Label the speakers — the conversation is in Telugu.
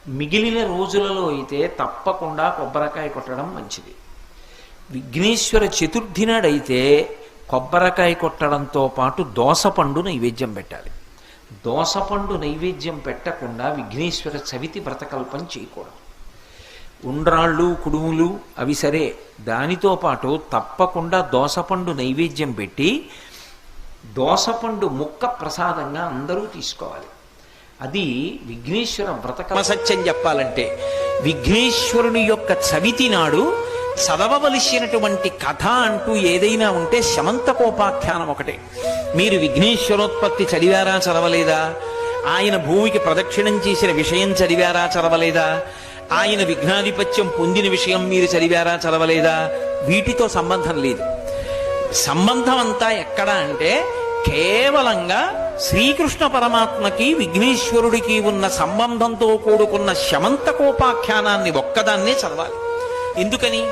Speaker 1: మిగిలిన రోజులలో అయితే తప్పకుండా కొబ్బరికాయ కొట్టడం మంచిది. విఘ్నేశ్వర చతుర్థి నాడైతే కొబ్బరికాయ కొట్టడంతో పాటు దోసపండు నైవేద్యం పెట్టాలి. దోసపండు నైవేద్యం పెట్టకుండా విఘ్నేశ్వర చవితి వ్రతకల్పం చేయకూడదు. ఉండ్రాళ్ళు కుడుములు అవి సరే, దానితో పాటు తప్పకుండా దోసపండు నైవేద్యం పెట్టి దోసపండు ముక్క ప్రసాదంగా అందరూ తీసుకోవాలి. అది విఘ్నేశ్వర వ్రతకల్ప. సత్యం చెప్పాలంటే విఘ్నేశ్వరుని యొక్క చవితి నాడు చదవవలసినటువంటి కథ అంటూ ఏదైనా ఉంటే శమంతకోపాఖ్యానం ఒకటే. మీరు విఘ్నేశ్వరోత్పత్తి చదివారా చదవలేదా? ఆయన భూమికి ప్రదక్షిణం చేసిన విషయం చదివారా చదవలేదా? ఆయన విఘ్నాధిపత్యం పొందిన విషయం మీరు చదివారా చదవలేదా? వీటితో సంబంధం లేదు. సంబంధం అంతా ఎక్కడ అంటే కేవలంగా శ్రీకృష్ణ పరమాత్మకి విఘ్నేశ్వరుడికి ఉన్న సంబంధంతో కూడుకున్న శమంతకోపాఖ్యానాన్ని ఒక్కదాన్నే చదవాలి. ఎందుకని?